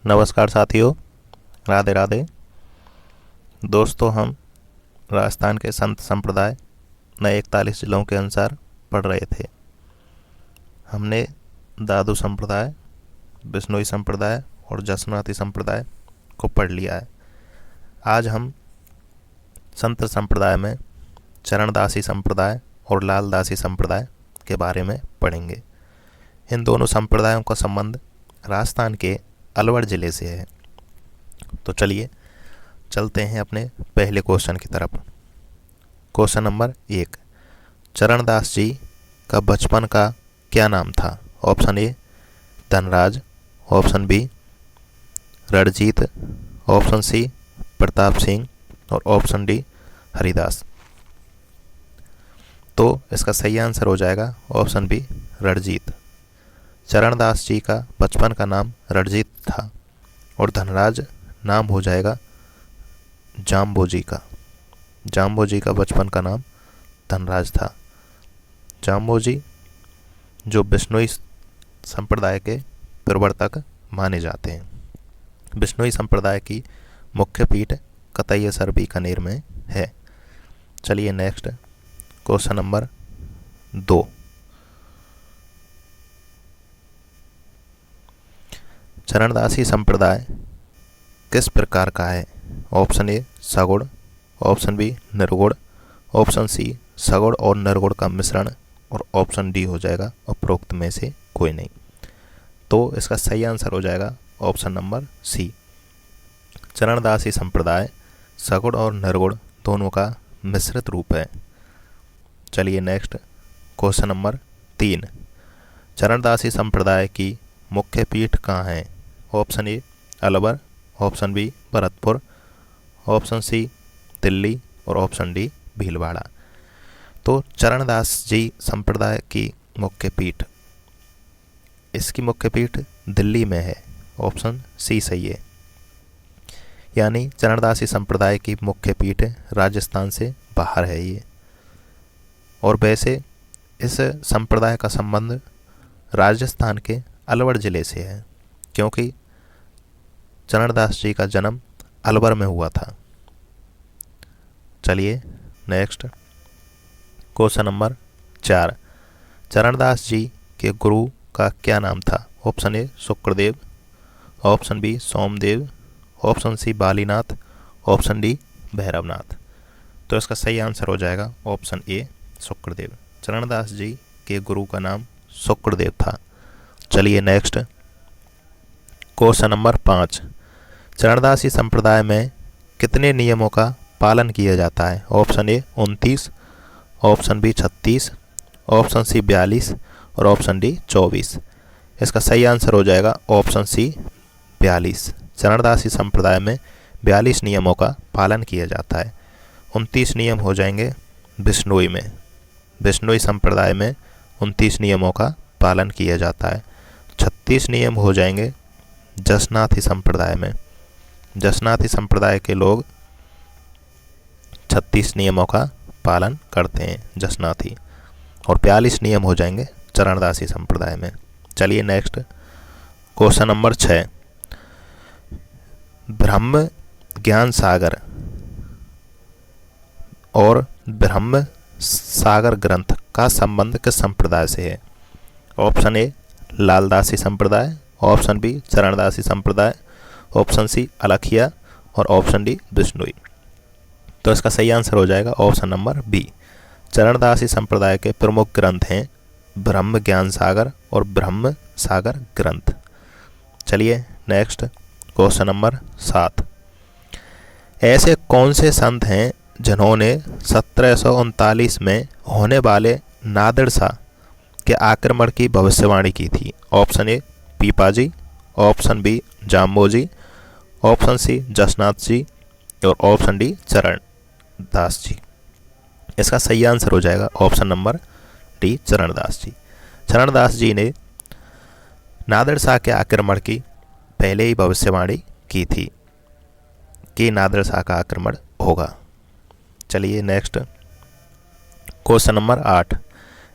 नमस्कार साथियों, राधे राधे। दोस्तों, हम राजस्थान के संत संप्रदाय नए 41 जिलों के अनुसार पढ़ रहे थे। हमने दादू संप्रदाय, बिश्नोई संप्रदाय और जसनाती संप्रदाय को पढ़ लिया है। आज हम संत संप्रदाय में चरणदासी संप्रदाय और लालदासी संप्रदाय के बारे में पढ़ेंगे। इन दोनों संप्रदायों का संबंध राजस्थान के अलवर ज़िले से है। तो चलिए चलते हैं अपने पहले क्वेश्चन की तरफ। क्वेश्चन नंबर 1, चरणदास जी का बचपन का क्या नाम था? Option A Dhanraj, option B Ranjit, option C Pratap Singh और ऑप्शन डी हरिदास। तो इसका सही आंसर हो जाएगा ऑप्शन बी रणजीत। चरणदास जी का बचपन का नाम रणजीत था और धनराज नाम हो जाएगा जाम्बोजी का। जाम्बोजी का बचपन का नाम धनराज था। जाम्बोजी जो बिश्नोई संप्रदाय के प्रवर्तक माने जाते हैं। बिश्नोई संप्रदाय की मुख्य पीठ कतैयसर बीकानेर में है। चलिए नेक्स्ट क्वेश्चन नंबर 2, चरणदासी संप्रदाय किस प्रकार का है? ऑप्शन ए सगुण, ऑप्शन बी निर्गुण, ऑप्शन सी सगुण और निर्गुण का मिश्रण और ऑप्शन डी हो जाएगा उपरोक्त में से कोई नहीं। तो इसका सही आंसर हो जाएगा ऑप्शन नंबर सी। चरणदासी संप्रदाय सगुण और निर्गुण दोनों का मिश्रित रूप है। चलिए नेक्स्ट क्वेश्चन नंबर 3, चरणदासी संप्रदाय की मुख्य पीठ कहाँ है? Option A Alwar, option B Bharatpur, option C Delhi और ऑप्शन डी भीलवाड़ा। तो चरणदास जी संप्रदाय की मुख्य पीठ, इसकी मुख्य पीठ दिल्ली में है। ऑप्शन सी सही है। यानी चरणदासी संप्रदाय की मुख्य पीठ राजस्थान से बाहर है ये। और वैसे इस संप्रदाय का संबंध राजस्थान के अलवर ज़िले से है, क्योंकि चरणदास जी का जन्म अलवर में हुआ था। चलिए next question number 4, Charandas ji के गुरु का क्या नाम था? Option A Shukradev, option B Somdev, option C Balinath, option D Bhairavnath. तो इसका सही आंसर हो जाएगा ऑप्शन ए शुक्रदेव। चरणदास जी के गुरु का नाम शुक्रदेव था। चलिए नेक्स्ट क्वेश्चन नंबर 5, चरणदासी संप्रदाय में कितने नियमों का पालन किया जाता है? Option A 29, option B 36, option C 42 और ऑप्शन डी 24। इसका सही आंसर हो जाएगा ऑप्शन सी 42। चरणदासी संप्रदाय में 42 नियमों का पालन किया जाता है। 29 नियम हो जाएंगे बिश्नोई में। बिश्नोई संप्रदाय में 29 नियमों का पालन किया जाता है। 36 नियम हो जाएंगे जसनाती संप्रदाय में। जसनाती संप्रदाय के लोग 36 नियमों का पालन करते हैं जसनाती। और 42 नियम हो जाएंगे चरणदासी संप्रदाय में। चलिए नेक्स्ट क्वेश्चन नंबर 6, ब्रह्म ज्ञान सागर और ब्रह्म सागर ग्रंथ का संबंध किस संप्रदाय से है? ऑप्शन ए लालदासी संप्रदाय, ऑप्शन बी चरणदासी संप्रदाय, ऑप्शन सी अलखिया और ऑप्शन डी बिश्नोई। तो इसका सही आंसर हो जाएगा ऑप्शन नंबर बी। चरणदासी संप्रदाय के प्रमुख ग्रंथ हैं ब्रह्म ज्ञान सागर और ब्रह्म सागर ग्रंथ। चलिए नेक्स्ट क्वेश्चन नंबर 7, ऐसे कौन से संत हैं जिन्होंने 1739 में होने वाले नादिर शाह के आक्रमण की भविष्यवाणी की थी? Option A Pipaji, option B Jamboji, option C Jasnath ji और ऑप्शन डी चरणदास जी। इसका सही आंसर हो जाएगा ऑप्शन नंबर डी चरणदास जी। चरणदास जी ने नादिर शाह के आक्रमण की पहले ही भविष्यवाणी की थी कि नादिर शाह का आक्रमण होगा। चलिए नेक्स्ट क्वेश्चन नंबर 8,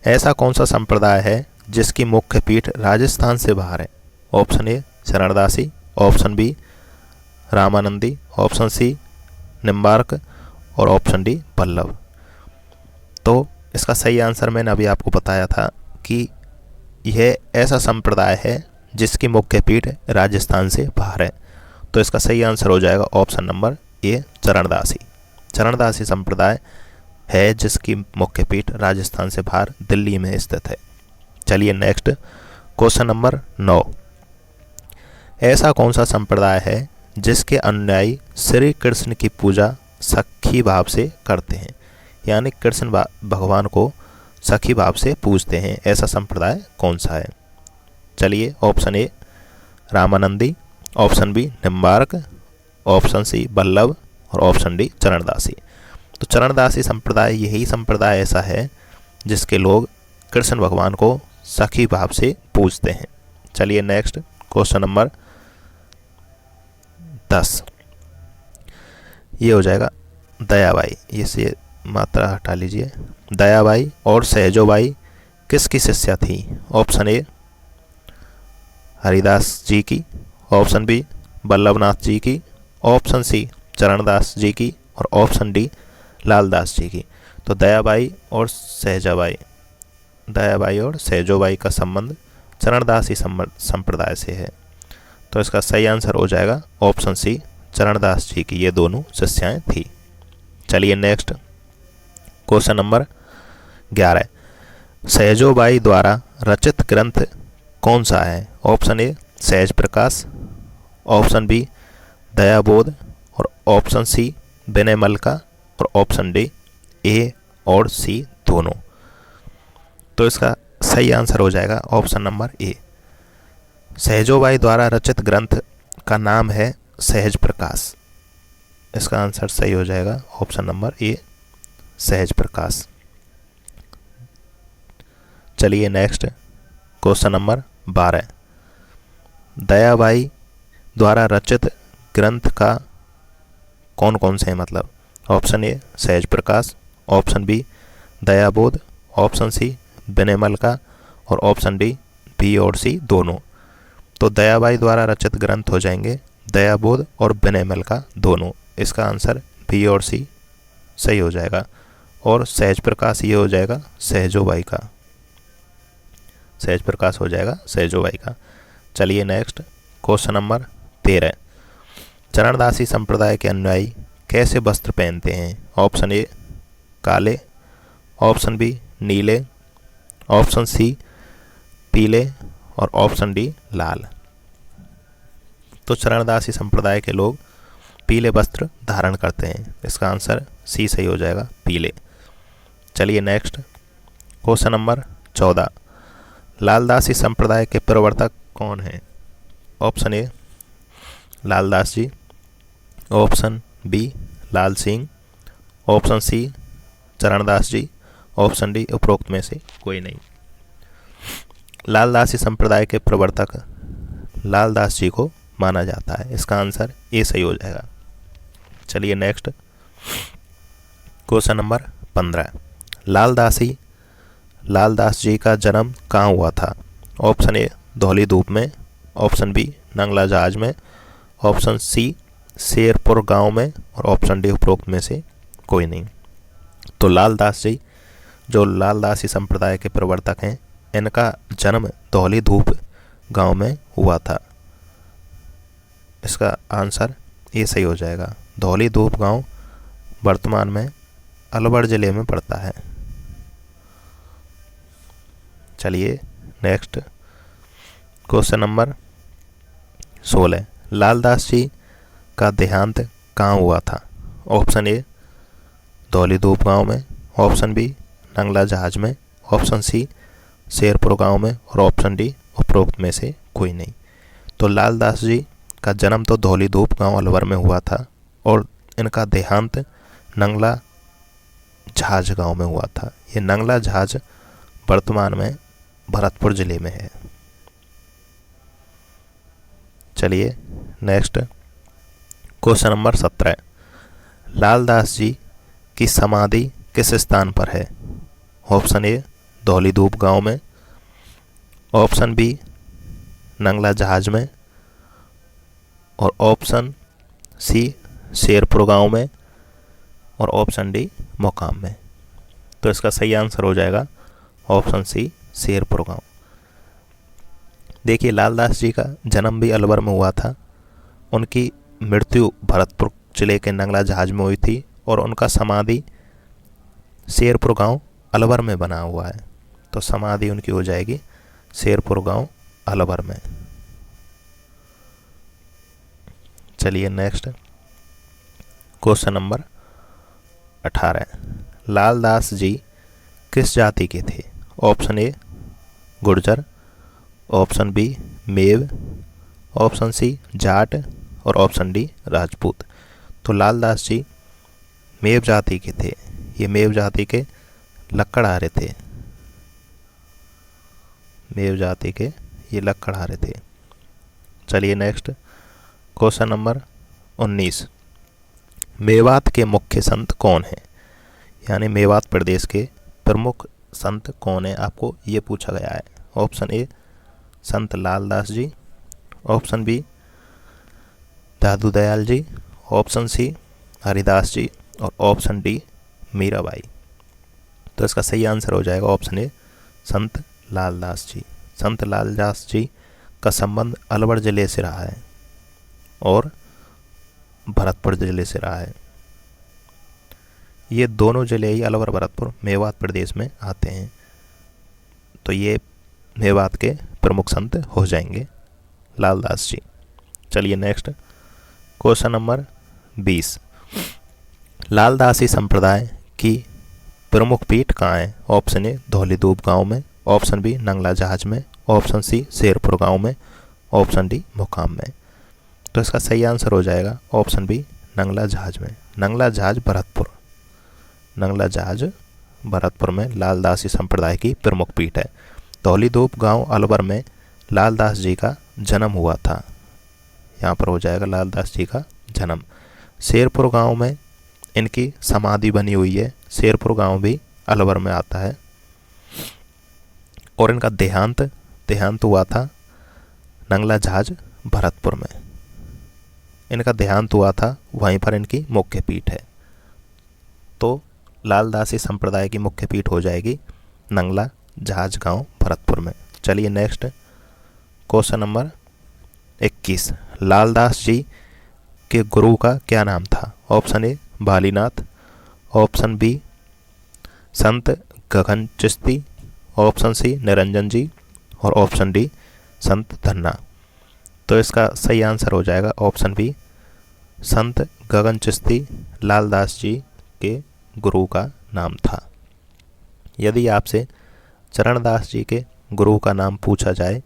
ऐसा कौन सा संप्रदाय है जिसकी मुख्य पीठ राजस्थान से बाहर है? Option A Charandasi, option B Ramanandi, option C Nimbark और ऑप्शन डी पल्लव। तो इसका सही आंसर मैंने अभी आपको बताया था कि यह ऐसा संप्रदाय है जिसकी मुख्य पीठ राजस्थान से बाहर है। तो इसका सही आंसर हो जाएगा option number A Charandasi. Charandasi संप्रदाय है जिसकी मुख्य पीठ राजस्थान से बाहर दिल्ली में स्थित है। चलिए नेक्स्ट क्वेश्चन नंबर 9। ऐसा कौन सा संप्रदाय है जिसके अनुयायी श्री कृष्ण की पूजा सखी भाव से करते हैं, यानी कृष्ण भगवान को सखी भाव से पूजते हैं, ऐसा संप्रदाय कौन सा है? चलिए option A Ramanandi, option B Nimbark, option C Ballabh और ऑप्शन डी चरणदासी। तो चरणदासी संप्रदाय यही संप्रदाय ऐसा है जिसके लोग कृष्ण भगवान को सखी भाव से पूजते हैं। चलिए नेक्स्ट क्वेश्चन नंबर 10। ये हो जाएगा दयाबाई, ये मात्रा हटा लीजिए। दयाबाई और सहजोबाई किसकी शिष्या थी? ऑप्शन ए हरिदास जी की, ऑप्शन बी बल्लभनाथ जी की, ऑप्शन सी चरणदास जी की और ऑप्शन डी लालदास जी की। तो दयाबाई और सहजोबाई का संबंध चरणदासी संप्रदाय से है। तो इसका सही आंसर हो जाएगा ऑप्शन सी चरणदास जी की ये दोनों शिष्याएं थी। चलिए नेक्स्ट क्वेश्चन नंबर 11। सहजोबाई द्वारा रचित ग्रंथ कौन सा है? ऑप्शन ए सहज प्रकाश, ऑप्शन बी दयाबोध और ऑप्शन सी विनय मल्लिका और ऑप्शन डी ए और सी दोनों। तो इसका सही आंसर हो जाएगा ऑप्शन नंबर ए। सहजोबाई द्वारा रचित ग्रंथ का नाम है सहज प्रकाश। इसका आंसर सही हो जाएगा ऑप्शन नंबर ए सहज प्रकाश। चलिए नेक्स्ट क्वेश्चन नंबर 12। दयाबाई द्वारा रचित ग्रंथ का कौन कौन से हैं? मतलब ऑप्शन ए सहज प्रकाश, ऑप्शन बी दयाबोध, ऑप्शन सी विनय मल्लिका और ऑप्शन डी बी और सी दोनों। तो दयाबाई द्वारा रचित ग्रंथ हो जाएंगे दयाबोध और विनय मल्लिका दोनों। इसका आंसर बी और सी सही हो जाएगा। और सहज प्रकाश ये हो जाएगा सहजोबाई का, सहज प्रकाश हो जाएगा सहजोबाई का। चलिए नेक्स्ट क्वेश्चन नंबर 13। चरणदासी संप्रदाय के अनुयायी कैसे वस्त्र पहनते हैं? ऑप्शन ए काले, ऑप्शन बी नीले, ऑप्शन सी पीले और ऑप्शन डी लाल। तो चरणदासी संप्रदाय के लोग पीले वस्त्र धारण करते हैं। इसका आंसर सी सही हो जाएगा पीले। चलिए नेक्स्ट क्वेश्चन नंबर 14। लालदासी संप्रदाय के प्रवर्तक कौन हैं? Option A Laldas ji, option B Lal Singh, option C Charandas ji, option D उपरोक्त में से कोई नहीं। लालदासी संप्रदाय के प्रवर्तक लालदास जी को माना जाता है। इसका आंसर ए सही हो जाएगा। चलिए नेक्स्ट क्वेश्चन नंबर 15। लालदास जी का जन्म कहाँ हुआ था? ऑप्शन ए धौली धूप में, ऑप्शन बी नंगला जहाज में, ऑप्शन सी शेरपुर गांव में और ऑप्शन डी उपरोक्त में से कोई नहीं। तो लालदास जी जो लालदासी संप्रदाय के प्रवर्तक हैं, इनका जन्म धौली धूप गांव में हुआ था। इसका आंसर ये सही हो जाएगा। धौली धूप गांव वर्तमान में अलवर जिले में पड़ता है। चलिए नेक्स्ट क्वेश्चन नंबर 16। लालदास जी का देहांत कहाँ हुआ था? ऑप्शन ए धौली धूप गांव में, ऑप्शन बी नंगला जहाज में, ऑप्शन सी शेरपुर गांव में और ऑप्शन डी उपरोक्त में से कोई नहीं। तो लालदास जी का जन्म तो धौली धूप गांव अलवर में हुआ था और इनका देहांत नंगला जहाज गांव में हुआ था। ये नंगला जहाज वर्तमान में भरतपुर जिले में है। चलिए नेक्स्ट क्वेश्चन नंबर 17। लालदास जी की समाधि किस स्थान पर है? ऑप्शन ए धौली धूप गांव में, ऑप्शन बी नंगला जहाज में, और ऑप्शन सी शेरपुर गांव में और ऑप्शन डी मोकाम में। तो इसका सही आंसर हो जाएगा ऑप्शन सी शेरपुर गांव। देखिए लालदास जी का जन्म भी अलवर में हुआ था, उनकी मृत्यु भरतपुर जिले के नंगला जहाज में हुई थी और उनका समाधि शेरपुर गांव अलवर में बना हुआ है। तो समाधि उनकी हो जाएगी शेरपुर गांव अलवर में। चलिए next question number 18। Laldas ji किस जाति के थे? Option A Gurjar, option B Meo, option C Jat और ऑप्शन डी राजपूत। तो लालदास जी मेव जाति के थे। ये मेव जाति के लक्कड़हारे थे। मेव जाति के ये लक्कड़हारे थे। चलिए नेक्स्ट क्वेश्चन नंबर 19। मेवात के मुख्य संत कौन हैं? यानी मेवात प्रदेश के प्रमुख संत कौन है, आपको ये पूछा गया है। ऑप्शन ए संत लालदास जी, ऑप्शन बी दादू दयाल जी, ऑप्शन सी हरिदास जी और ऑप्शन डी मीराबाई। तो इसका सही आंसर हो जाएगा ऑप्शन ए संत लालदास जी। संत लालदास जी का संबंध अलवर जिले से रहा है और भरतपुर जिले से रहा है। ये दोनों जिले ही अलवर भरतपुर मेवात प्रदेश में आते हैं। तो ये मेवात के प्रमुख संत हो जाएंगे लालदास जी। चलिए नेक्स्ट क्वेश्चन नंबर 20। लालदासी संप्रदाय की प्रमुख पीठ कहाँ है? ऑप्शन ए धौलीधूप गांव में, ऑप्शन बी नंगला जहाज में, ऑप्शन सी शेरपुर गांव में, ऑप्शन डी मोकाम में। तो इसका सही आंसर हो जाएगा ऑप्शन बी नंगला जहाज में। नंगला जहाज भरतपुर, नंगला जहाज भरतपुर में लालदासी संप्रदाय की प्रमुख पीठ है। धौलीधूप गांव अलवर में लालदास जी का जन्म हुआ था। यहाँ पर हो जाएगा लालदास जी का जन्म। शेरपुर गांव में इनकी समाधि बनी हुई है। शेरपुर गांव भी अलवर में आता है। और इनका देहांत हुआ था नंगला जहाज भरतपुर में। इनका देहांत हुआ था, वहीं पर इनकी मुख्य पीठ है। तो लालदासी संप्रदाय की मुख्य पीठ हो जाएगी नंगला जहाज गांव भरतपुर में। चलिए next question number 21। Laldas ji के गुरु का क्या नाम था? Option A Balinath, option B Sant Gagan Chishti, option C Niranjan ji और ऑप्शन डी संत धन्ना। तो इसका सही आंसर हो जाएगा ऑप्शन बी संत गगन चिश्ती लालदास जी के गुरु का नाम था। यदि आपसे चरणदास जी के गुरु का नाम पूछा जाए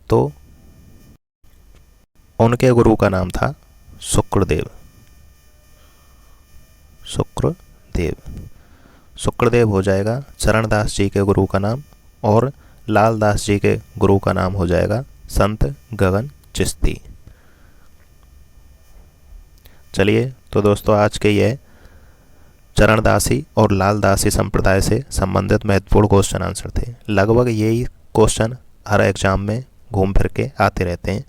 तो उनके गुरु का नाम था शुक्रदेव। शुक्रदेव हो जाएगा चरणदास जी के गुरु का नाम और लालदास जी के गुरु का नाम हो जाएगा संत गगन चिश्ती। चलिए तो दोस्तों आज के ये चरणदासी और लालदासी संप्रदाय से संबंधित महत्वपूर्ण क्वेश्चन आंसर थे। लगभग यही क्वेश्चन हर एग्जाम में घूम फिर के आते रहते हैं।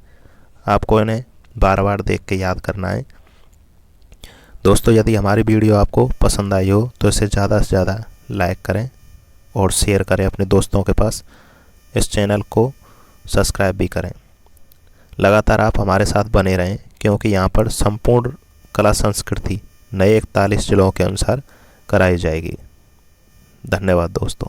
आपको इन्हें बार बार देख के याद करना है। दोस्तों यदि हमारी वीडियो आपको पसंद आई हो तो इसे ज़्यादा से ज़्यादा लाइक करें और शेयर करें अपने दोस्तों के पास। इस चैनल को सब्सक्राइब भी करें। लगातार आप हमारे साथ बने रहें क्योंकि यहाँ पर संपूर्ण कला संस्कृति नए 41 जिलों के अनुसार कराई जाएगी। धन्यवाद दोस्तों।